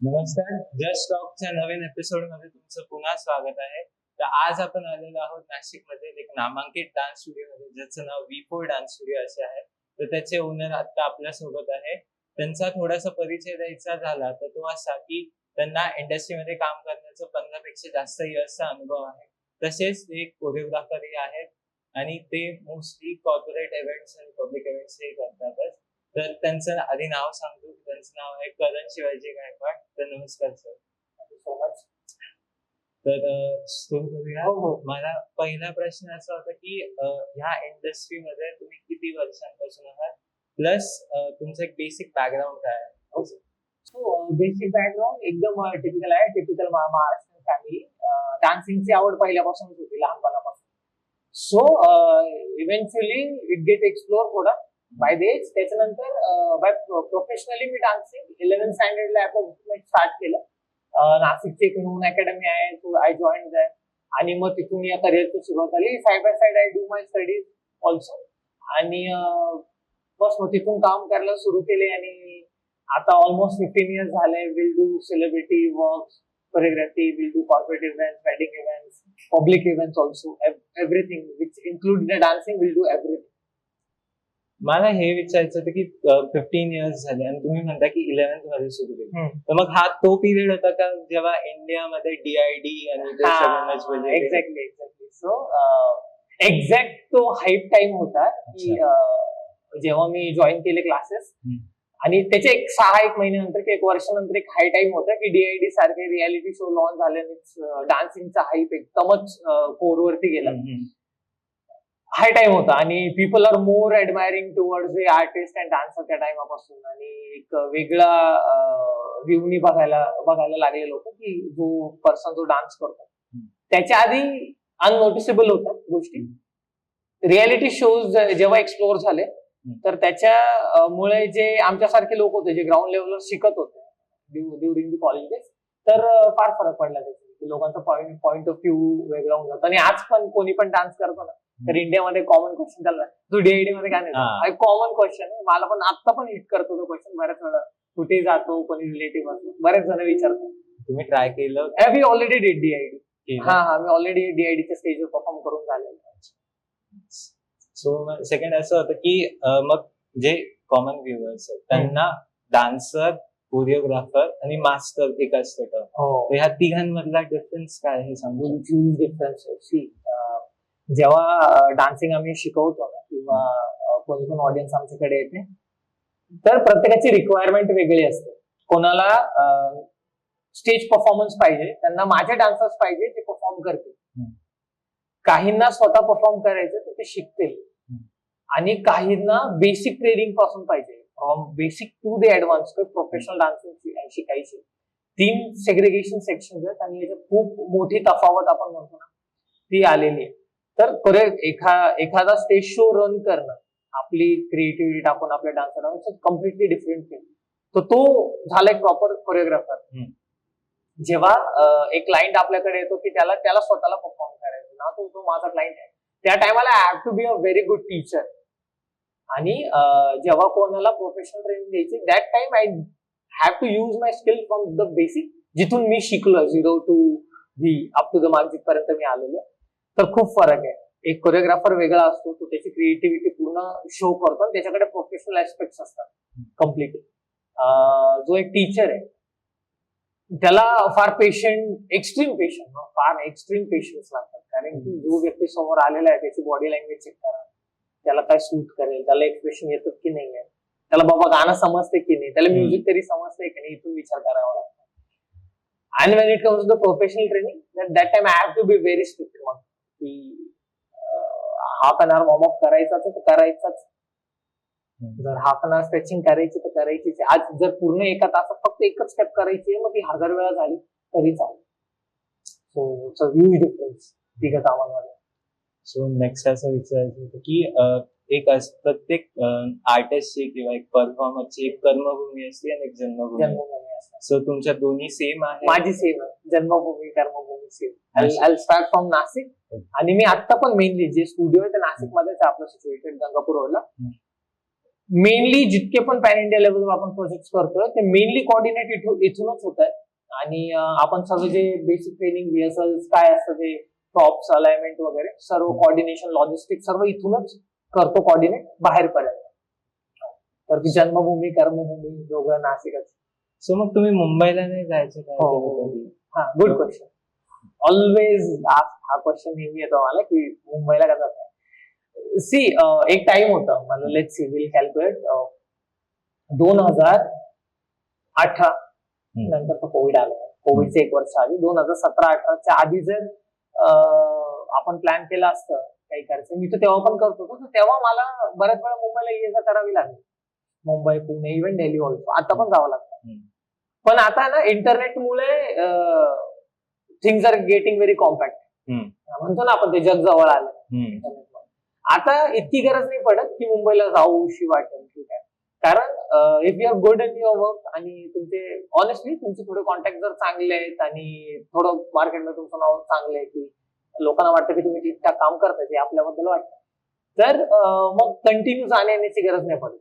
नमस्कार. जस्ट टॉकच्या नवीन एपिसोड मध्ये तुमचं पुन्हा स्वागत आहे. तर आज आपण आलेलो आहोत नाशिकमध्ये एक नामांकित डान्स स्टुडिओ मध्ये, ज्याचं नाव V4 डान्स स्टुडिओ असे आहे. तर त्याचे ओनर आता आपल्या सोबत आहे. त्यांचा थोडासा परिचय द्यायचा झाला तर तो असा की त्यांना इंडस्ट्रीमध्ये काम करण्याचा 15 पेक्षा जास्त इयर्सचा अनुभव आहे. तसेच ते कोरिओग्राफरही आहेत आणि ते मोस्टली कॉर्पोरेट इव्हेंट्स आणि पब्लिक इव्हेंट्स हे करतातच. तर त्यांचं आधी नाव सांगतो. त्यांचं नाव आहे करण शिवाजी गायकवाड. तर नमस्कार सर. Thank you so much. तर सुरू करूया. मला पहिला प्रश्न असा होता की ह्या इंडस्ट्रीमध्ये तुम्ही किती वर्षांपासून आहात, प्लस तुमचं एक बेसिक बॅकग्राऊंड काय आहे? सो बेसिक बॅकग्राऊंड एकदम टिपिकल आहे. Typical Maharashtrian family. डान्सिंगची आवड पहिल्यापासूनच होती, लहानपणापासून. So eventually it get explore थोडा बाय द एज. त्याच्यानंतर बाय प्रोफेशनली मी डान्सिंग 11th स्टँडर्डला अप्रॉक्सिमेट स्टार्ट केलं. नाशिकची एक नोन अकॅडमी आहे, सो आय जॉईन दॅट. आणि मग तिथून या करिअरची सुरुवात झाली. Side by side I do my studies also. आणि बस मग तिथून काम करायला सुरू केले. आणि आता ऑलमोस्ट 15 इयर्स झाले. Will do celebrity work, choreography, will do corporate events, wedding events, public events also. Everything which include the dancing, will do everything. मला हे विचारायचं होतं की 15 इयर्स झाले आणि तुम्ही म्हणता की 11th मध्ये सुरू केली. तर मग हा तो पिरियड होता का जेव्हा इंडियामध्ये DID आणि एक्झॅक्टली. सो एक्झॅक्ट तो हाईप टाइम होता की जेव्हा मी जॉईन केले क्लासेस. आणि त्याचे एक 6-1 महिन्यानंतर की 1 वर्षानंतर एक हाय टाइम होता की DID सारखे रियालिटी शो लॉन्च झाल्याने डान्सिंगचा हाईप एकदमच कोरवरती गेला. हाय टाइम होता आणि people are more admiring towards the artist and dancer त्या टाइमापासून. आणि एक वेगळा व्ह्यूनी बघायला लागले लोक की जो पर्सन जो डान्स करतो. त्याच्या आधी अननोटिसेबल होत्या गोष्टी. रियालिटी शोज जेव्हा एक्सप्लोर झाले तर त्याच्यामुळे जे आमच्यासारखे लोक होते, जे ग्राउंड लेवलवर शिकत होते ड्युरिंग द कॉलेज डेज, तर फार फरक पडला त्याचा. लोकांचा पॉइंट ऑफ व्ह्यू वेगळा होऊन जातो. आणि आज पण कोणी पण डान्स करतो ना, तर इंडियामध्ये कॉमन क्वेश्चन चालला, तू DID मध्ये काय नाही. कॉमन क्वेश्चन आहे. मला पण आता पण हिट करतो तो क्वेश्चन बऱ्याच वेळा. कुठे जातो, कोणी रिलेटिव्ह असतो, बरेच जण विचारतो. तुम्ही ट्राय केलं? We already did DID. मी ऑलरेडी DIDच्या स्टेजवर परफॉर्म करून झालेलो. सो सेकंड असं होतं की मग जे कॉमन व्ह्युअर्स आहेत त्यांना डान्सर, कोरिओग्राफर आणि मास्टर एक असतं. तर ह्या तिघांमधला डिफरन्स काय हे सांगू? डिफरन्स जेव्हा डान्सिंग आम्ही शिकवतो ना, किंवा कोणी पण ऑडियन्स आमच्याकडे येते, तर प्रत्येकाची रिक्वायरमेंट वेगळी असते. कोणाला स्टेज परफॉर्मन्स पाहिजे, त्यांना माझे डान्सर्स पाहिजे ते परफॉर्म करतील. काहींना स्वतः परफॉर्म करायचं तर ते शिकतील. आणि काहींना बेसिक ट्रेनिंग पासून पाहिजे, from basic to the advance professional dancing शिकायची. 3 सेग्रिगेशन सेक्शन आहेत आणि याच्यात खूप मोठी तफावत आपण म्हणतो ना, ती आलेली आहे. तर एखादा स्टेज शो रन करणं, आपली क्रिएटिव्हिटी टाकून आपल्या डान्सर कम्प्लिटली डिफरंट थिंग. तर तो झाला एक प्रॉपर कोरिओग्राफर. जेव्हा एक क्लायंट आपल्याकडे येतो की त्याला स्वतःला परफॉर्म करायचं ना, तो माझा क्लायंट आहे, त्या टायमाला I have to be a very good teacher. आणि जेव्हा कोणाला प्रोफेशनल ट्रेनिंग द्यायची, that time I have to use my skill from the basic, जिथून मी शिकलो 0 to V up to the mark जिथपर्यंत मी आलेलो. तर खूप फरक आहे. एक कोरिओग्राफर वेगळा असतो, तो त्याची क्रिएटिव्हिटी पूर्ण शो करतो, त्याच्याकडे प्रोफेशनल ऍस्पेक्ट्स असतात कम्प्लीट. जो एक टीचर आहे त्याला फार एक्स्ट्रीम पेशन्स लागतात. कारण की जो व्यक्ती समोर आलेला आहे त्याची बॉडी लँग्वेज चेक करा, त्याला काय सूट करेल, त्याला एक्सप्रेशन येतात की नाही, त्याला बाबा गाणं समजते की नाही, त्याला म्युझिक तरी समजते की नाही, इथून विचार करावा लागतो. And when it comes to the professional training, that time I have to be very strict. मग की हाफ एन आवर वॉर्मअप करायचाच तर करायचाच. जर हाफ एन आवर स्ट्रेचिंग करायची तर करायचीच. आज जर पूर्ण एका तासात फक्त एकच स्टेप करायची, मग ती 1000 वेळा झाली तरी चालेल. So it's a huge difference तिघ कामांमध्ये. सो नेक्स्ट असं विचारायचं होतं की एक प्रत्येक आर्टिस्टची किंवा एक परफॉर्मरची एक कर्मभूमी असते आणि एक जन्मभूमी असते. सो तुमच्या दोन्ही सेम आहे? माझी सेम आहे. जन्मभूमी कर्मभूमी same. I start from Nashik. आणि मी आता पण मेनली जे स्टुडिओ आहे ते नाशिक मध्येच आपलं सिच्युएटेड, गंगापूर रोडला. मेनली जितके पण पॅन इंडिया लेवलवर आपण प्रोजेक्ट करतोय ते मेनली कोऑर्डिनेट इथूनच होत आहे. आणि आपण सगळे जे बेसिक ट्रेनिंग रिहर्सल्स काय असतं ते प्रॉप्स अलाइनमेंट वगैरे सर्व कोऑर्डिनेशन लॉजिस्टिक सर्व इथूनच करतो कोऑर्डिनेट बाहेरपर्यंत. तर ती जन्मभूमी कर्मभूमी दोघं नाशिकच. सो मग तुम्ही मुंबईला नाही जायचं काय हो. केलं कधी? हा गुड क्वेश्चन. ऑलवेज हा क्वेश्चन नेहमी येतो मला की मुंबईला का जात नाही. सी एक टाइम होता मला लेट सी विल कॅल्क्युलेट 2018 नंतर तो कोविड आला. कोविडचे 1 वर्ष आधी 2017-18च्या आधी जर आपण प्लॅन केला असतं काही करायचं, मी तर तेव्हा पण करत होतो, तर तेव्हा मला बऱ्याच वेळा मुंबईला ये जा करावी लागली. मुंबई पुणे इव्हन दिल्ली ऑल्सो आता पण जावं लागतं. पण आता ना इंटरनेटमुळे things are getting very compact. म्हणतो ना आपण ते जग जवळ आलं इंटरनेटमुळे. आता इतकी गरज नाही पडत की मुंबईला जाऊशी वाटेल ठीक आहे. कारण if you are good in your work आणि तुमचे ऑनेस्टली तुमचे थोडे कॉन्टॅक्ट जर चांगले आहेत आणि थोडं मार्केटमध्ये तुमचं नाव चांगलं आहे की लोकांना वाटतं की तुम्ही ठीकठाक काम करताय ते आपल्याबद्दल वाटतं, तर मग कंटिन्यू जाण्या येण्याची गरज नाही पडत.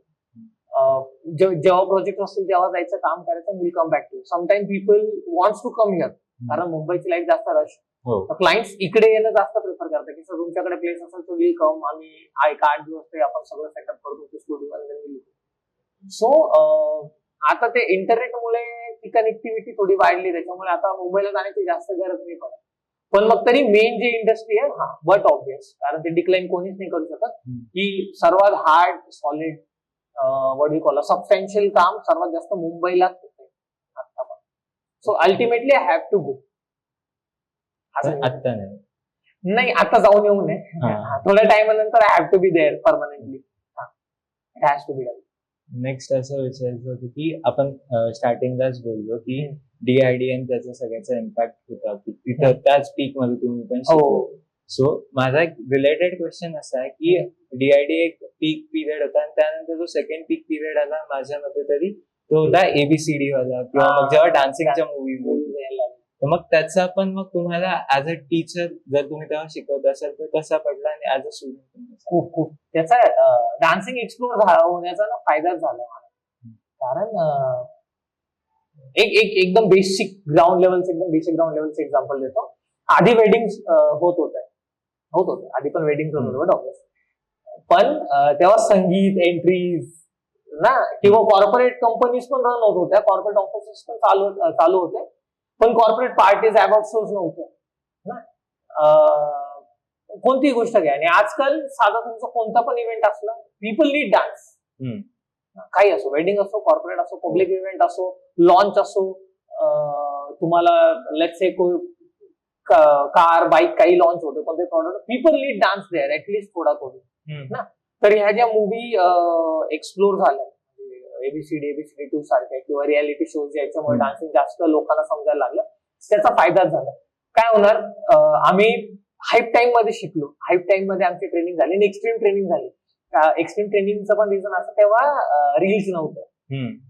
जेव्हा प्रोजेक्ट असतील तेव्हा जायचं काम करायचं will come back to. Sometime people wants to come here कारण मुंबईची लाईफ जास्त रश. क्लायंट्स इकडे येणं जास्त प्रिफर करतात की सर तुमच्याकडे प्लेस असेल तर विल कम, आम्ही 8 दिवस ते आपण सगळं सेटअप करतो स्टुडिओ. सो आता ते इंटरनेटमुळे ती कनेक्टिव्हिटी थोडी वाढली, त्याच्यामुळे आता मुंबईला जाण्याची जास्त गरज नाही पडत. पण मग तरी मेन जे इंडस्ट्री आहे हा बट ऑब्विस कारण ते डिक्लाइन कोणीच नाही करू शकत की सर्वात hard solid what you call substantial काम सर्वात जास्त मुंबईलाच होते आता पण. So ultimately I have to go. आता नाही आता जाऊन येऊ नये, थोड्या टाइमनंतर I have to be there permanently. It has to be done. Next असं विचारायचं होतं की आपण स्टार्टिंगलाच बोललो की DIDN त्याचा सगळ्याचा इम्पॅक्ट होता की तिथं त्याच पीक मध्ये तुम्ही पण शिकले. सो माझा एक रिलेटेड क्वेश्चन असा आहे की DID एक पीक पिरियड होता आणि त्यानंतर जो सेकंड पीक पिरियड आला माझ्या मते तरी तो होता ABCD वाला किंवा मग जेव्हा डान्सिंगच्या मूवीज. तर मग त्याचा पण मग तुम्हाला ऍज अ टीचर जर तुम्ही तेव्हा शिकवत असाल तर कसा पडला आणि ऍज अ स्टुडंट खूप त्याचा डान्सिंग एक्सप्लोर होण्याचा ना फायदाच झाला मला. कारण एकदम बेसिक ग्राउंड लेवलचं एक्झाम्पल देतो. आधी वेडिंग होत होते आधी पण वेडिंग होत होते ऑब्वियस. पण तेव्हा संगीत एंट्रीज ना किंवा कॉर्पोरेट कंपनीज पण रन होत होत्या, कॉर्पोरेट ऑफिसेस पण चालू होते, पण कॉर्पोरेट पार्टीज अबाउट शोज नव्हते ना. कोणतीही गोष्ट घ्या आणि आजकाल साधा तुमचा कोणता पण इव्हेंट असला पीपल नीड डान्स. काही असो, वेडिंग असो, कॉर्पोरेट असो, पब्लिक इव्हेंट असो, लॉन्च असो, तुम्हाला लेट्स से कार बाईक काही लॉन्च होते कोणते product, people need dance there at least थोडा ना. तर ह्या ज्या मूवी एक्सप्लोर झाल्या ABCD 2 सारख्या किंवा रियालिटी शोज याच्यामुळे डान्सिंग जास्त लोकांना समजायला लागलं, त्याचा फायदाच झाला. काय होणार, आम्ही हाईप टाइम मध्ये शिकलो, हाईप टाइम मध्ये आमची ट्रेनिंग झाली आणि एक्स्ट्रीम ट्रेनिंग झाली. एक्स्ट्रीम ट्रेनिंगचं पण रिझन असं तेव्हा रील्स नव्हतं,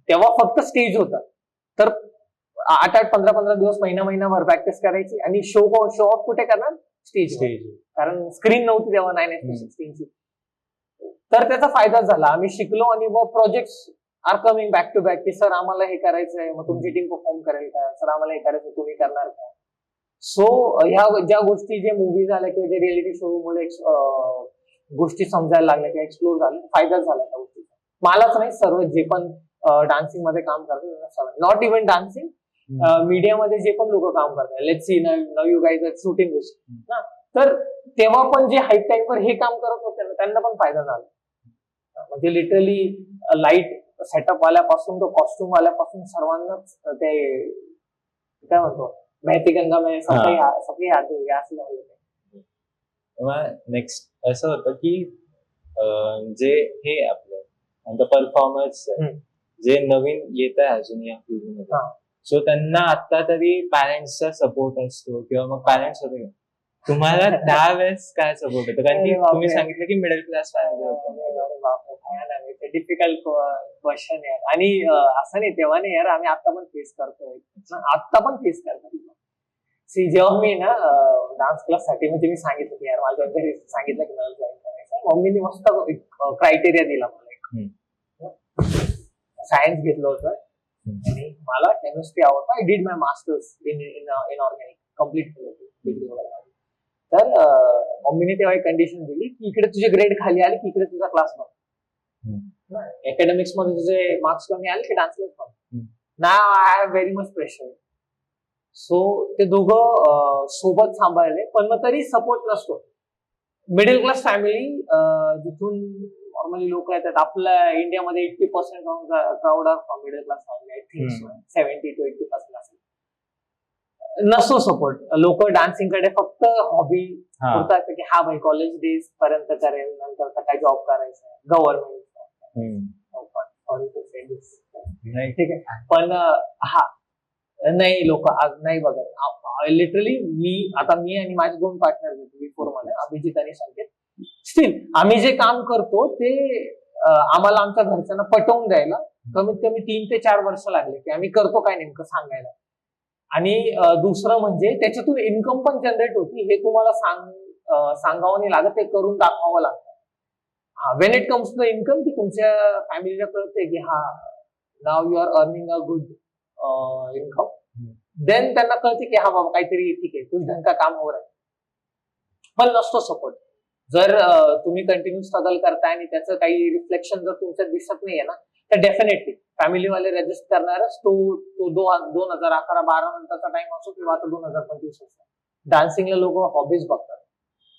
तेव्हा फक्त स्टेज होतं. तर 8-8, 15-15 दिवस महिनाभर प्रॅक्टिस करायची आणि शो ऑफ कुठे करणार, स्टेज. कारण स्क्रीन नव्हती तेव्हा 9/16ची. तर त्याचा फायदाच झाला, आम्ही शिकलो आणि मग projects are coming back to back की सर आम्हाला हे करायचंय, मग तुमची टीम परफॉर्म करेल का, सर आम्हाला हे करायचं तुम्ही करणार का. सो ह्या ज्या गोष्टी जे मूवी झाल्या किंवा जे रिअलिटी शो मुळे गोष्टी समजायला लागल्या किंवा एक्सप्लोर झाल्या, फायदाच झाला त्या गोष्टीचा. मलाच नाही, सर्व जे पण डान्सिंग मध्ये काम करतात, नॉट इव्हन डान्सिंग, मीडियामध्ये जे पण लोक काम करतात, let's see now you guys are shooting this ना, तर तेव्हा पण जे हाईट टाइम वर हे काम करत होते त्यांना पण फायदा झाला. म्हणजे लिटरली लाईट सेटअप वाल्यापासून तो कॉस्ट्युम वाल्यापासून सर्वांनाच ते काय म्हणतो माहिती गंगा में सगळी हात धुया असं झालं. नेक्स्ट असं होतं की जे हे आपलं परफॉर्मन्स जे नवीन येत आहे अजून या फील्डमध्ये, सो त्यांना आता तरी पॅरेंट्सचा सपोर्ट असतो किंवा मग पॅरेंट्स होते, तुम्हाला त्यावेळेस काय सपोर्ट येतो? कारण की तुम्ही सांगितलं की मिडल क्लास फॅमिली होतं, डिफिकल्ट क्वेश्चन आहे. आणि असं नाही तेव्हा नाही यार, आम्ही आता पण फेस करतोय. जेव्हा मी ना डान्स क्लास साठी म्हणजे मी सांगितलं की यार माझ्या घरी सांगितलं की मला जॉईन करायचं, मम्मीने मस्त क्रायटेरिया दिला मला एक सायन्स घेतलं होतं आणि मला केमिस्ट्री आवडतं. I did my masters in organic complete केलं डिग्री वगैरे. तर मम्मीने तेव्हा एक कंडिशन दिली की इकडे तुझे ग्रेड खाली आले की इकडे तुझा क्लास बघ, अकॅडमिक्स मध्ये तुझे मार्क्स कमी आले की डान्स क्लास बघ. ना I have very much pressure. So ते दोघं सोबत सांभाळले, पण मग तरी सपोर्ट नसतो. मिडल क्लास फॅमिली जिथून नॉर्मली लोक येतात, आपल्या इंडियामध्ये 80% crowd are from middle class family. I think 70 to 80% असेल. नसतो सपोर्ट. लोक डान्सिंग कडे फक्त हॉबी होतात की हा भाई कॉलेज डेज पर्यंत करेल, नंतर काय जॉब करायचा गव्हर्नमेंट. ठीक आहे, पण हा नाही, लोक आज नाही बघत. लिटरली मी आणि माझे 2 पार्टनर बिफोर मध्ये, अभिजित आणि संकेत. स्टील आम्ही जे काम करतो ते आम्हाला आमच्या घरच्यांना पटवून द्यायला कमीत कमी 3 ते 4 वर्ष लागले की आम्ही करतो काय नेमकं सांगायला. आणि दुसरं म्हणजे त्याच्यातून इन्कम पण जनरेट होती, हे तुम्हाला सांगावं नाही लागत, ते करून दाखवावं लागतं. When it comes to the income, की तुमच्या फॅमिलीला कळते की हा now you are earning a good income, then त्यांना कळते की हा बाबा काहीतरी ठीक आहे, कुछ ढंग का काम हो रहा है. पण नसतो सपोर्ट. जर तुम्ही कंटिन्यू स्ट्रगल करताय आणि त्याचं काही रिफ्लेक्शन जर तुमच्यात दिसत नाहीये ना, तर डेफिनेटली फॅमिलीवाले रजिस्ट करणारच. तो 2011-12 नंतरचा टाइम असो किंवा आता 2025 असो, डान्सिंगला लोक हॉबीज बघतात.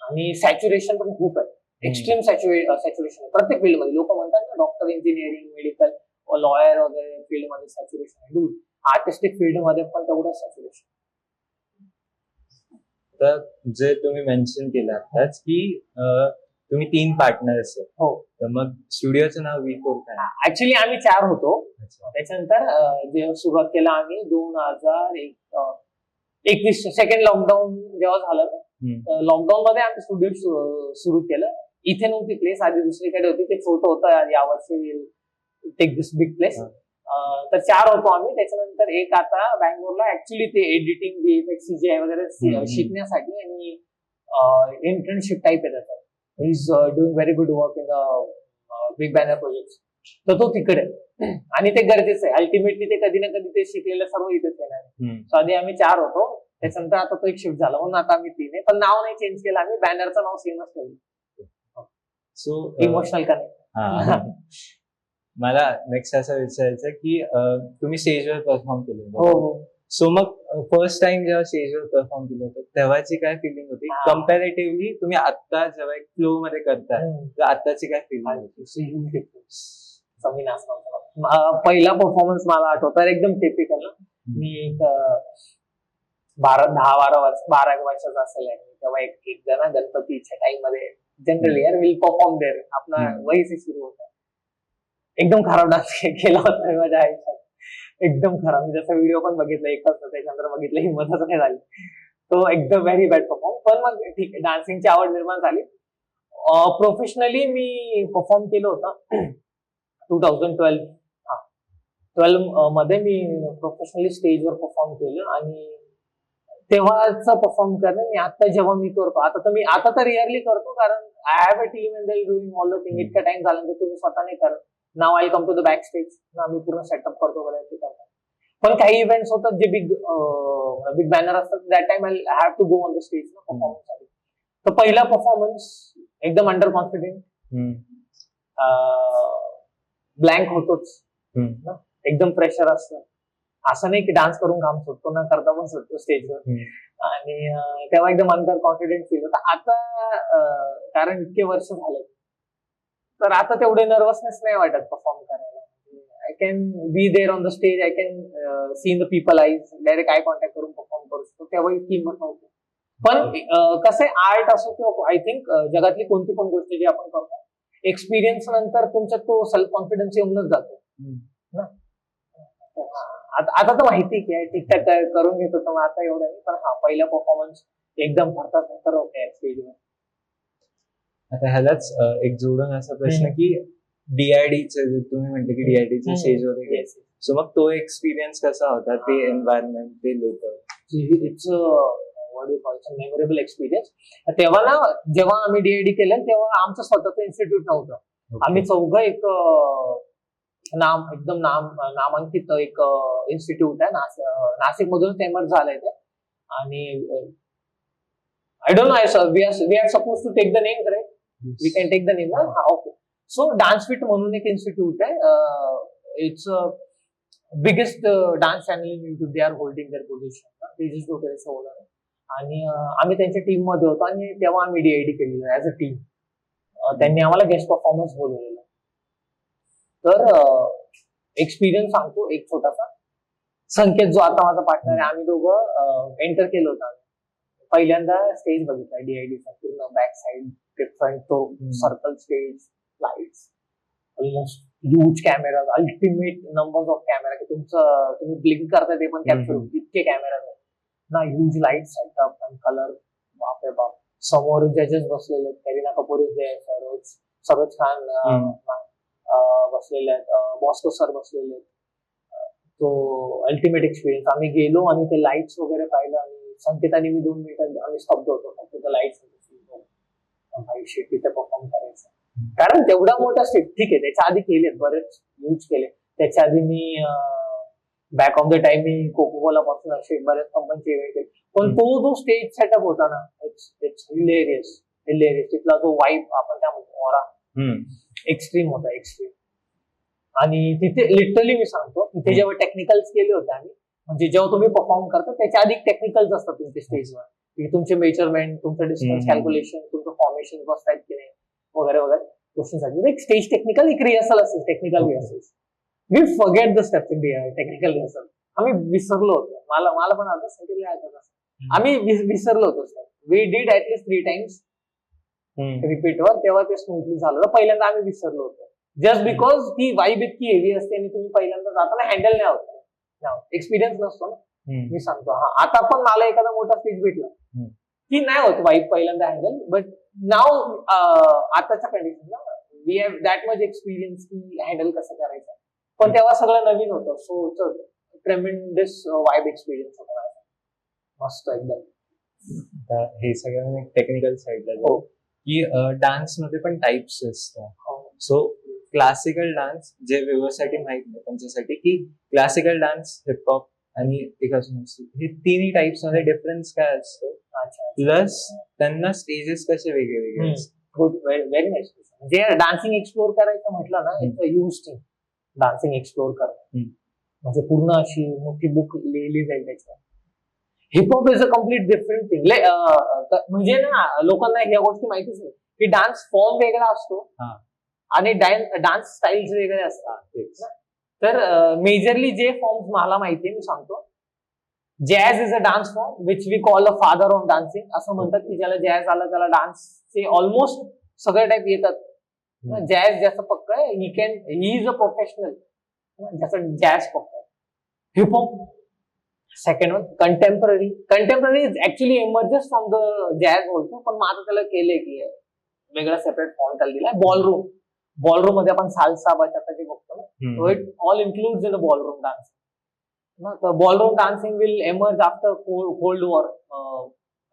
आणि सॅच्युरेशन पण खूप आहे, एक्स्ट्रीम सॅच्युरेशन प्रत्येक फील्डमध्ये. लोक म्हणतात ना डॉक्टर, इंजिनिअरिंग, मेडिकल, लॉयर वगैरे फील्डमध्ये सॅच्युरेशन आहे. आर्टिस्टिक फील्डमध्ये पण तेवढं सॅच्युरेशन. तर जे तुम्ही मेन्शन केलं आताच की तुम्ही 3 पार्टनर्स आहेत. हो. तर मग स्टुडिओचं नाव V4 काय? ऍक्च्युली आम्ही 4 होतो. त्याच्यानंतर जेव्हा सुरुवात केला आम्ही 2021 सेकंड लॉकडाऊन जेव्हा झालं, लॉकडाऊन मध्ये आम्ही स्टुडिओ सुरू केलं. इथे नव्हती प्लेस, आधी दुसरीकडे होती, ते छोटं होतं. यावर्षी टेक दिस बिग प्लेस. तर 4 होतो आम्ही. त्याच्यानंतर एक आता बँगलोरला ऍक्च्युली ते एडिटिंग, VFX, CGI वगैरे शिकण्यासाठी आणि इंटर्नशिप टाईप आहे त्याचा. Is doing very good work in big banner project. तर तो तिकडे आणि ते गरजेचं आहे. अल्टिमेटली ते कधी ना कधी ते शिकलेलं सर्व इथेच येणार आहे. सो आधी आम्ही 4 होतो, त्याच्यानंतर आता तो एक शिफ्ट झाला म्हणून आता आम्ही 3 आहे. पण नाव नाही चेंज केलं आम्ही, बॅनरचं नाव सेमच ठेवलं. So emotional connect. मला नेक्स्ट असं विचारायचं की तुम्ही स्टेजवर परफॉर्म केलं. हो. सो मग फर्स्ट टाइम जेव्हा स्टेजवर परफॉर्म केलं होतं तेव्हाची काय फिलिंग होती कम्पॅरेटिव्हली तुम्ही आता जेव्हा एक फ्लो मध्ये करताय, तर आताची काय फिलिंग होती? पहिला परफॉर्मन्स मला आठवतो एकदम टिपिकल. मी एक 12 वर्षाचा असेल, तेव्हा एक जण गणपतीच्या टाइम मध्ये जनरली विल परफॉर्म देअर, आपला वहीच सुरू होता. एकदम खराब डान्स केला होता माझ्या आयुष्यात, एकदम खराब. मी जसा व्हिडिओ पण बघितला एकच, त्याच्यानंतर बघितलं हिंमतच नाही झाली. तो एकदम व्हेरी बॅड परफॉर्म. पण मग ठीक आहे, डान्सिंगची आवड निर्माण झाली. प्रोफेशनली मी परफॉर्म केलं होतं 2012 मध्ये. मी प्रोफेशनली स्टेजवर परफॉर्म केलं आणि तेव्हाच परफॉर्म करणं मी आता जेव्हा मी करतो, आता तर रिअरली करतो, कारण I have a team and they doing all the thing. इतका टाइम झाल्यानंतर तुम्ही स्वतः नाही करत. Now I come to the back stage, आम्ही पूर्ण सेटअप करतो वगैरे करतो. पण काही इव्हेंट्स होतात जे बिग बॅनर असतात, that time I have to go on the stage performance साठी. तर पहिला परफॉर्मन्स एकदम अंडर कॉन्फिडेंट, ब्लँक होतोच, एकदम प्रेशर असतं. असं नाही की डान्स करून काम सुटतो, ना करता पण सुटतो स्टेजवर. आणि तेव्हा एकदम अंडर कॉन्फिडेंट फील होता. आता कारण इतके वर्ष झाले, तर आता तेवढे नर्वसनेस नाही वाटत परफॉर्म करायला. I can be there on the stage, I can see in the people eyes, direct eye contact करून परफॉर्म करू शकतो. तेव्हा इतकी हिंमत नव्हती. पण कसं आर्ट असो किंवा आय थिंक जगातली कोणती पण गोष्ट जी आपण करतो, एक्सपिरियन्स नंतर तुमच्यात तो सेल्फ कॉन्फिडन्स येऊनच जातो ना. आता तर माहिती की ठीकठाक करून घेतो, तर आता एवढं नाही. पण हा पहिला परफॉर्मन्स एकदम थरथर होते स्टेजवर. आता ह्यालाच एक जोडून असा प्रश्न की DIDचं तुम्ही म्हटले की DIDचं स्टेजवर गेले, सो मग तो एक्सपिरियन्स कसा होता? ते एन्व्हायरमेंट, ते लोक? It's what you call memorable experience. तेव्हा ना, जेव्हा आम्ही DID केलं तेव्हा आमचं स्वतःचं इन्स्टिट्यूट नव्हतं. आम्ही चौघं एक एकदम नामांकित एक इन्स्टिट्यूट आहे. नाशिक मधूनच एमर्ज झालंय ते. आणि I don't know, we are suppose to take the name, correct? We can take the name. Okay. So Dance Fit म्हणून एक इन्स्टिट्यूट आहे. It's biggest dance channel in YouTube. They are holding their position. Tejas डोकेरेचा owner आहे. आणि आम्ही त्यांच्या team मध्ये होतो आणि तेव्हा आम्ही DID केलेलं ऍज अ टीम. त्यांनी आम्हाला गेस्ट परफॉर्मन्स बोलवलेला. तर एक्सपिरियन्स सांगतो एक छोटासा. संकेत जो आता माझा पार्टनर आहे, आम्ही दोघं एंटर केलं होतं. पहिल्यांदा स्टेज बघितला DIDचा, पूर्ण बॅक साइड, फ्रंट तो circle stage, lights, almost huge camera, ultimate numbers off camera की तुम्ही ब्लिंक करता ते पण कॅप्चर होईल इतके कॅमेरा ना. ह्यूज लाईट सेटअप आणि कलर, बापरे बाप. समोर जजेस बसलेले आहेत, करीना कपूर इज देअर, सरोज खान बसलेले आहेत, बॉस्को सर बसलेले आहेत. तो अल्टिमेट एक्सपिरियन्स. आम्ही गेलो आणि ते लाईट्स वगैरे पाहिलं आणि संकेताने मी 2 मिनिटं आम्ही स्तब्ध होतो. फक्त लाईट्स तिथे परफॉर्म करायचं. कारण तेवढा मोठा स्टेज, ठीक आहे, त्याच्या आधी केलेत, बरेच यूज केले. त्याच्या आधी मी बॅक ऑफ द टाइम मी कोकोकोला पासून असे बऱ्याच कंपनीचे इव्हेंट केले. पण तो जो स्टेज सेटअप होता ना, इट्स हिलेरियस. तिथला जो वाईब आपण त्या ऑरा एक्स्ट्रीम होता, एक्स्ट्रीम. आणि तिथे लिटरली मी सांगतो, तिथे जेव्हा टेक्निकल्स केले होते आम्ही, म्हणजे जेव्हा तुम्ही परफॉर्म करता त्याच्या आधी टेक्निकल्स असतात तुमच्या स्टेजवर, की तुमचे मेजरमेंट, तुमचं डिस्टन्स कॅल्क्युलेशन, तुमचं फॉर्मेशन बसतायत की नाही वगैरे वगैरे गोष्टींसाठी. एक स्टेज टेक्निकल, एक रिहर्सल असेल, technical rehearsal. We forget the steps in technical rehearsal. आम्ही विसरलो होतो. मला पण आता सांगितलं आम्ही विसरलो होतो step. We did at least 3 times रिपीटवर, तेव्हा ते स्मूथली झालं. पहिल्यांदा आम्ही विसरलो होतो, जस्ट बिकॉज ती वाईब इतकी हेवी असते आणि तुम्ही पहिल्यांदा जाताना हँडल नाही होत, एक्सपिरियन्स नसतो ना. मी सांगतो, आता पण मला एखादा मोठा स्टेज भेटला की नाही होत वाईब पहिल्यांदा हँडल. बट नाव आताच्या कंडिशनला we have that much experience की हँडल कसं करायचं. पण तेव्हा सगळं नवीन होतं. सो ट्रेमेंडस वाईब एक्सपिरियन्स होता मस्त एकदम. हे सगळं टेक्निकल साईडला की डान्स मध्ये पण टाइप्स असतात. सो क्लासिकल डान्स, जे व्यवस्थेसाठी माहित नाही त्यांच्यासाठी, की क्लासिकल डान्स, हिपहॉप आणि एक अजून असतो, हे तिन्ही टाइप्स मध्ये डिफरन्स काय असतो, प्लस त्यांना स्टेजेस कसे वेगळे वेगळे असतात. Good, very nice. जे डान्सिंग एक्सप्लोर करायचं म्हटलं ना, it's a huge thing. Dancing explore करणं म्हणजे पूर्ण अशी मोठी बुक लिहिली जाईल त्याच्यावर. Hip hop is a complete different thing. म्हणजे ना, लोकांना ह्या गोष्टी माहितीच नाही की डान्स फॉर्म वेगळा असतो आणि डान्स स्टाईल्स वेगळे असतात. तर मेजरली जे फॉर्म्स मला माहितीये मी सांगतो. Jazz is a dance form which we call a father of dancing. असं म्हणतात की ज्याला जॅझ आला त्याला डान्सचे ऑलमोस्ट सगळे टाईप येतात. जॅझ ज्याचं पक्क आहे, ही इज अ प्रोफेशनल, ज्याचं जॅझ पक्क आहे. Hip hop second one. Contemporary is actually emerges from the jazz also, पण माझं त्याला केलंय की वेगळा सेपरेट फॉर्म त्याला दिलाय. बॉलरूम मध्ये आपण साल्सा बचाता जे बघतो ना, it all includes in a ballroom dance. तर ballroom dancing will emerge after cold war,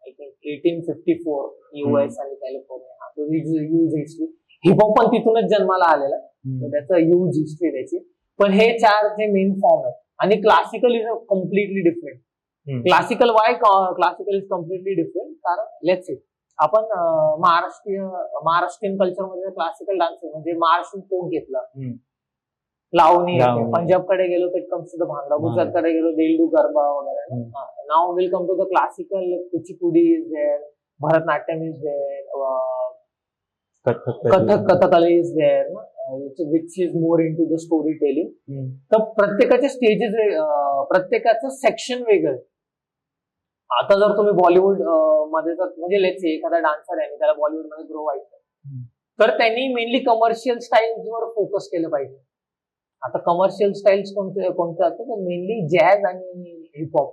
I think 1854, US आणि कॅलिफोर्निया. Huge history. हिपहॉप पण तिथूनच जन्माला आलेला, त्याचं ह्यूज हिस्ट्री त्याची. पण हे 4 जे मेन फॉर्म आहेत. आणि classical is a completely different. Classical is completely different. कारण लेट्स से आपण महाराष्ट्रीयन कल्चरमध्ये क्लासिकल डान्सिंग म्हणजे महाराष्ट्रीयन फोक घेतला, लावणी. पंजाबकडे गेलो तर कम्स टू द भांगडा, गुजरातकडे गेलो देलडू गरबा वगैरे. Now will come to the classical. Kuchipudi is there, Bharatanatyam is there, Kathakali is there, which is more in to the story telling. तर प्रत्येकाचे स्टेजेस, प्रत्येकाचं सेक्शन वेगळं. आता जर तुम्ही बॉलिवूड मध्ये जर म्हणजे लेट्स एखादा डान्सर आहे आणि त्याला बॉलिवूड मध्ये ग्रो व्हायचं, तर त्यांनी मेनली कमर्शियल स्टाईल्स वर फोकस केलं पाहिजे. आता कमर्शियल स्टाईल्स कोणते असतात, तर मेनली जॅझ आणि हिपहॉप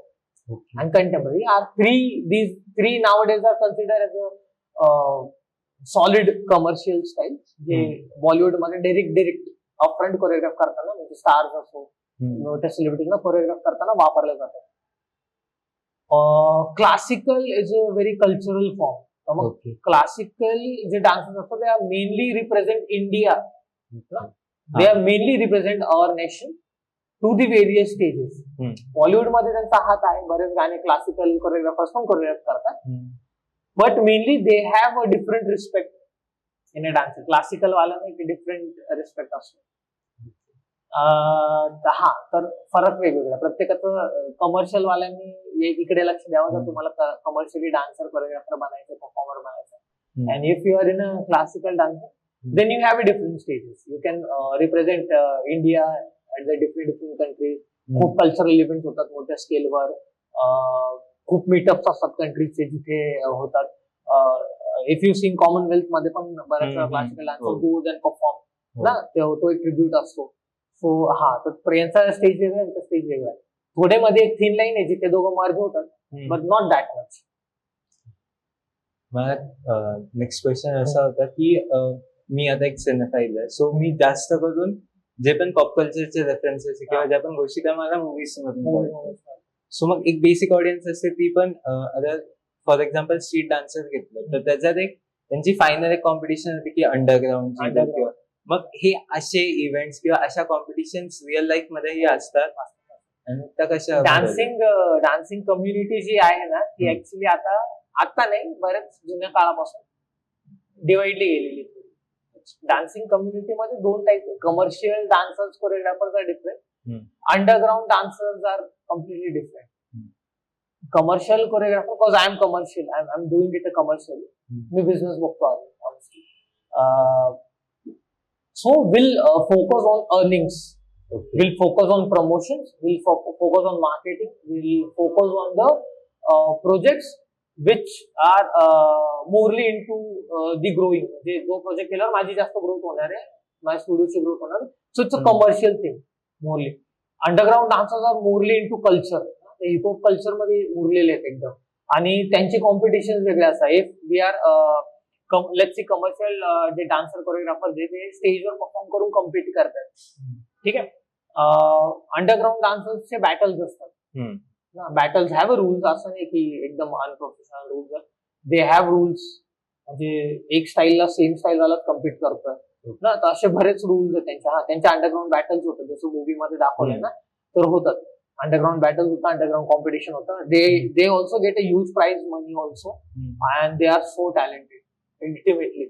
आणि contemporary are three nowadays are consider as a solid commercial style, जे बॉलिवूड मध्ये डिरेक्ट अपफ्रंट कोरिओग्राफ करताना, म्हणजे स्टार्स असो मोठ्या सेलिब्रिटीजना कोरिओग्राफ करताना वापरले जातात. Classical is a very cultural form. मग क्लासिकल जे डान्सेस असतात ते mainly represent India. They are mainly represent our nation to the various stages. Bollywood मध्ये त्यांचा हात आहे, बरेच गाणे क्लासिकल कोरिओग्राफर्स पण कोरिओग्राफ करतात, but mainly they have a different respect in a dance. Classical वाला एक डिफरंट रिस्पेक्ट असतो. हा तर फरक वेगवेगळा प्रत्येकाचं. कमर्शियल वाल्यांनी इकडे लक्ष द्यावं जर तुम्हाला कमर्शियली डान्सर कोरिओग्राफर बनायचं, परफॉर्मर बनायचं. And if you are in a classical dancing then you have a different stages. You can represent India at the different countries. खूप कल्चरल इव्हेंट होतात मोठ्या स्केलवर. खूप मीटअप्स असतात कंट्रीजचे जिथे होतात. इफ यू सीन कॉमनवेल्थ मध्ये पण बऱ्याच classical dancer goes and perform ना, तो एक ट्रिब्यूट असतो. सो हा तर यांचा स्टेज वेगळा, यांचा स्टेज वेगळा. थोडे मध्ये एक थिन लाईन आहे जिथे दोघं मर्ज होतात, बट नॉट दॅट मच. मला नेक्स्ट क्वेश्चन असा होता की मी आता एक सिनेफाईल आहे, सो मी जास्त करून जे पण पॉप कल्चरचे रेफरन्सेस किंवा ज्या पण गोष्टी त्या मला मूवीज मधून कळतात. सो मग एक बेसिक ऑडियन्स असते ती पण आता फॉर एक्झाम्पल स्ट्रीट डान्सर घेतलं तर त्याच्यात एक त्यांची फायनल एक कॉम्पिटिशन होती की अंडरग्राऊंड किंवा मग हे असे इव्हेंट्स किंवा अशा कॉम्पिटिशन्स रिअल लाईफ मध्येही असतात आणि त्या कशा. डान्सिंग कम्युनिटी जी आहे ना ती ऍक्च्युली आता नाही, बऱ्याच जुन्या काळापासून डिवाइडली गेलेली. डान्सिंग कम्युनिटी मध्ये दोन टाईप आहे. Commercial dancers choreographers are different, underground dancers are completely different. Commercial choreographer, because I am commercial, I am doing it a commercial. मी बिझनेस बघतो honestly. So we'll focus on earnings, we'll focus on promotions, we'll focus on marketing, we'll focus on the projects which are morely into the growing. म्हणजे जो project केल्यावर माझी जास्त growth होणार आहे, माझ्या स्टुडिओची ग्रोथ होणार. So it's a commercial thing morally. Underground dancers are morally into culture. Hip hop culture मध्ये उरलेले आहेत एकदम, आणि त्यांचे कॉम्पिटिशन वेगळे असतात. If we are let's see commercial जे डान्सर कोरिओग्राफर जे ते स्टेजवर परफॉर्म करून कम्पीट करतात, ठीक आहे. अंडरग्राउंड डान्सर्सचे बॅटल्स असतात. बॅटल्स हॅव अ रूल्स, असं नाही की एकदम unprofessional rules. They have rules. म्हणजे एक स्टाईलला सेम स्टाईल वाला कम्पीट करतोय ना, तर असे बरेच रूल्स आहेत त्यांच्या. त्यांच्या अंडरग्राउंड बॅटल्स होतात, जसं मूवी मध्ये दाखवलंय ना, तर होतात अंडरग्राउंड बॅटल्स होतं, अंडरग्राउंड कॉम्पिटिशन होतं. They also get a huge prize money also, and they are so talented ultimately.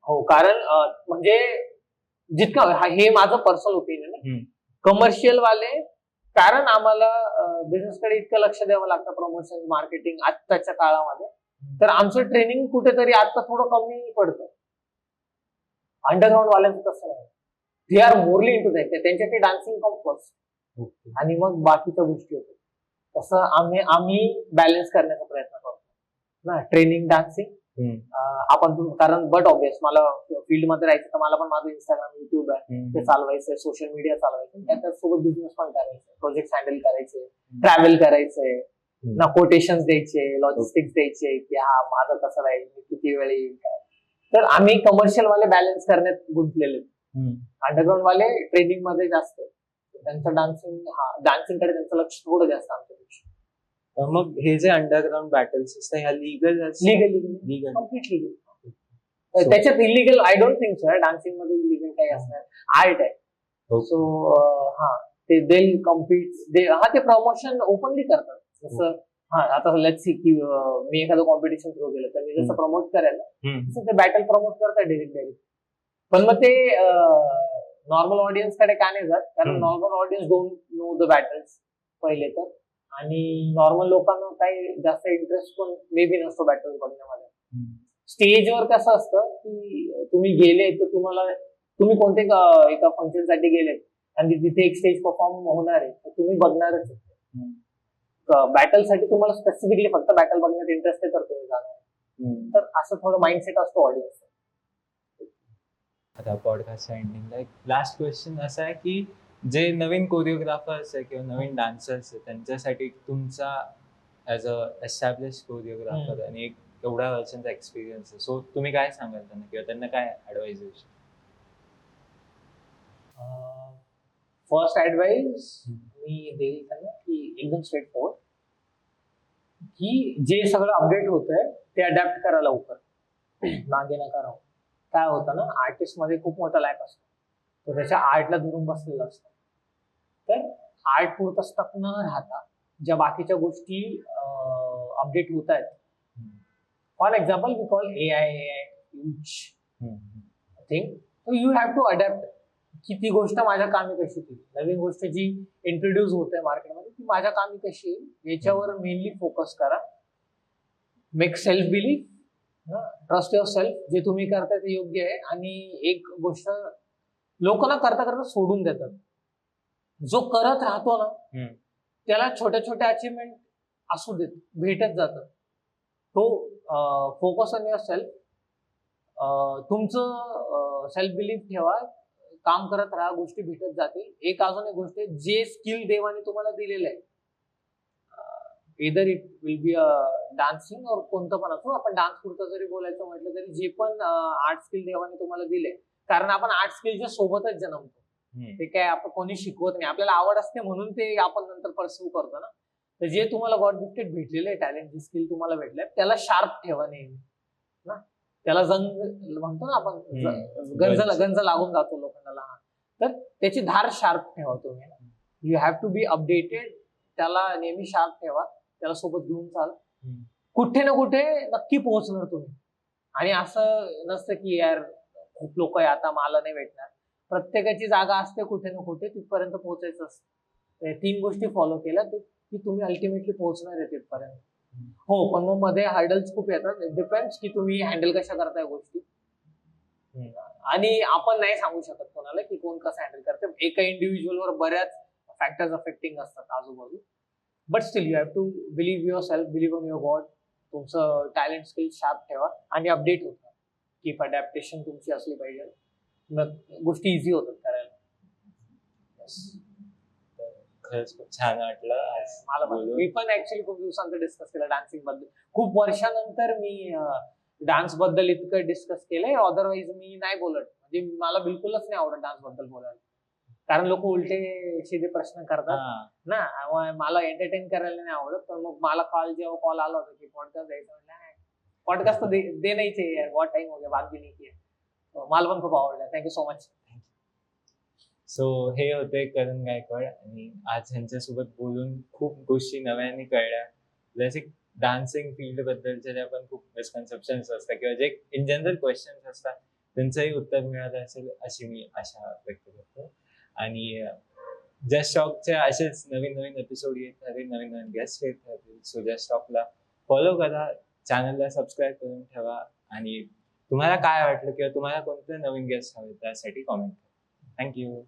हो, कारण म्हणजे जितकं हे माझं पर्सनल ओपिनियन आहे. कमर्शियल वाले, कारण आम्हाला बिझनेसकडे इतकं लक्ष द्यावं लागतं, प्रमोशन मार्केटिंग आत्ताच्या काळामध्ये, तर आमचं ट्रेनिंग कुठेतरी आता थोडं कमी पडतं. अंडरग्राउंड वाल्यांचं तसं नाही. They are morally into that. त्यांच्या ते डान्सिंग कम फर्स्ट आणि मग बाकीच्या गोष्टी होतात. तसं आम्ही बॅलन्स करण्याचा प्रयत्न करतो ना, ट्रेनिंग डान्सिंग. आपण कारण बट ऑब्विस मला फील्ड मध्ये राहायचं, तर मला पण माझं इंस्टाग्राम, युट्यूब आहे ते चालवायचंय, सोशल मीडिया चालवायचं, त्यासोबत बिझनेस पण करायचं, प्रोजेक्ट हँडल करायचे, ट्रॅव्हल करायचंय ना, कोटेशन्स द्यायचे, लॉजिस्टिक्स द्यायचे की हा माझं कसं राहील, किती वेळ येईल काय. तर आम्ही कमर्शियल वाले बॅलन्स करण्यात गुंतलेले. अंडरग्राउंड वाले ट्रेनिंग मध्ये जास्त, त्यांचं डान्सिंगकडे त्यांचं लक्ष थोडं जास्त आमच्यापेक्षा. मग हे जे अंडरग्राउंड बॅटल्स असतात ह्या लीगल कम्प्लीट लीगल. त्याच्यात illegal I don't think sir. Dancing मध्ये इलिगल काही असणार, आर्ट आहे. सो ते दे कम्पीट, ते प्रमोशन ओपनली करतात. जसं आता लेट्स सी की मी एखादं कॉम्पिटिशन थ्रू केलं, तर मी जसं प्रमोट करायला तसं ते बॅटल प्रमोट करतात डायरेक्ट. पण मग ते नॉर्मल ऑडियन्स कडे का नाही जात, कारण normal audience don't know the battles पहिले तर, आणि नॉर्मल लोकांना काही जास्त इंटरेस्ट पण मे बी नसतो बॅटल बघण्यामध्ये. स्टेजवर कसं असतं की तुम्ही गेले तर तुम्ही कोणते एका फंक्शन साठी गेले आणि तिथे एक स्टेज परफॉर्म होणार आहे, तर तुम्ही बघणारच. बॅटल साठी तुम्हाला स्पेसिफिकली फक्त बॅटल बघण्यात इंटरेस्ट आहे तर तुम्ही जाणार. तर असं थोडं माइंडसेट असतो ऑडियन्स. आता पॉडकास्टच्या एंडिंगला एक लास्ट क्वेश्चन असा आहे की जे नवीन कोरिओग्राफर्स आहे किंवा नवीन डान्सर्स आहे त्यांच्यासाठी तुमचा ॲज अ एस्टॅब्लिश कोरिओग्राफर आणि एक एवढ्या वर्षांचा एक्सपिरियन्स आहे, सो तुम्ही काय सांगाल त्यांना किंवा त्यांना काय ऍडवाइस देऊ शकता? फर्स्ट ऍडवाइस मी देईल त्यांना की एकदम स्ट्रेट फॉरवर्ड, की जे सगळं अपडेट होतंय ते अडॅप्ट करा लवकर, मागे नका राहू. काय होतं ना, आर्टिस्ट मध्ये खूप मोठा लॅक असतो. तो त्याच्या आर्टला धरून बसलेला असतो. तर आर्ट पुरतं स्टक न राहता ज्या बाकीच्या गोष्टी अपडेट होत आहेत, for example we call AI huge thing, so you have to adapt की ती गोष्ट माझ्या कामी कशी येईल, नवीन गोष्ट जी इंट्रोड्यूस होते मार्केटमध्ये ती माझ्या कामी कशी येईल याच्यावर मेनली फोकस करा. Make self belief, trust your self, जे तुम्ही करताय ते योग्य आहे. आणि एक गोष्ट लोक ना करता करता सोडून देतात. जो करत राहतो ना त्याला छोट्या छोट्या अचिव्हमेंट असू देत, भेटत जातात. तो फोकस ऑन युअर सेल्फ, तुमचं सेल्फ बिलीफ ठेवा, काम करत राहा, गोष्टी भेटत जातील. एक अजून एक गोष्ट आहे, जे स्किल देवाने तुम्हाला दिलेलं आहे, either it will be a dancing और कोणतं पण असो, आपण डान्स पुरतं जरी बोलायचं म्हटलं तरी जे पण आर्ट स्किल देवाने तुम्हाला दिले, कारण आपण आर्ट स्किलच्या सोबतच जन्मतो. ते काय आपण कोणी शिकवत नाही, आपल्याला आवड असते म्हणून ते आपण नंतर परस्यू करतो ना. तर जे तुम्हाला गॉड गिफ्टेड भेटलेलं आहे टॅलेंट, जे स्किल तुम्हाला भेटलंय त्याला शार्प ठेवा नेहमी ना. त्याला जंग म्हणतो ना आपण, गंज लागून जातो लोकांना. तर त्याची धार शार्प ठेवा तुम्ही. You have to be updated, त्याला नेहमी शार्प ठेवा, त्याला सोबत घेऊन चाल. कुठे ना कुठे नक्की पोहोचणार तुम्ही. आणि असं नसतं की यार खूप लोक आहे आता मला नाही भेटणार. प्रत्येकाची जागा असते कुठे ना कुठे, तिथपर्यंत पोहोचायचं असतं. 3 गोष्टी फॉलो केल्या की तुम्ही अल्टिमेटली पोहोचणार आहे तिथपर्यंत. हो, पण मग मध्ये हर्डल्स खूप येतात. इट डिपेंड्स की तुम्ही हँडल कशा करताय गोष्टी. आणि आपण नाही सांगू शकत कोणाला की कोण कसं हँडल करते. एका इंडिव्हिज्युअलवर बऱ्याच फॅक्टर्स अफेक्टिंग असतात आजूबाजू. But still you have to believe yourself, believe on your god. तुमचं टॅलेंट स्किल शार्प ठेवा आणि अपडेट होता. कीप अडॅप्टेशन तुमची असली पाहिजे, मग गोष्टी इझी होतात करायला. खरंच खूप छान वाटलं आज मला बोलून. मी पण ऍक्च्युली खूप दिवसांतर डिस्कस केलं डान्सिंग बद्दल. खूप वर्षानंतर मी डान्स बद्दल इतकं डिस्कस केलंय. अदरवाईज मी नाही बोलत, म्हणजे मला बिलकुलच नाही आवडत डान्स बद्दल बोलायला, कारण लोक उलटे सीधे प्रश्न करतात ना. मला एंटरटेन करायला नाही आवडत. पण मग मला जेव्हा कॉल आला होता की पॉडकास्ट द्यायचं, म्हटलं पॉडकास्ट तो दे नाही चाहिए, बहुत टाइम हो गया बात भी नहीं की. मला पण खूप आवडलं. Thank you so much. सो हे होते करण गायकवाड, आणि आज ह्यांच्यासोबत बोलून खूप गोष्टी नव्याने कळल्या. जसे डान्सिंग फील्ड बद्दलच्या ज्या पण खूप मिसकन्सेप्शन्स असतात किंवा जे इन जनरल क्वेश्चन्स असतात त्यांचंही उत्तर मिळालं असेल अशी मी आशा व्यक्त करतो. आणि जस्ट टॉकचे असेच नवीन नवीन एपिसोड येत राहतील, नवीन नवीन गेस्ट येत राहतील. सो जस्ट टॉकला फॉलो करा, चॅनलला सबस्क्राईब करून ठेवा. आणि तुम्हाला काय वाटलं किंवा तुम्हाला कोणते नवीन गेस्ट हवे त्यासाठी कॉमेंट करा. थँक्यू.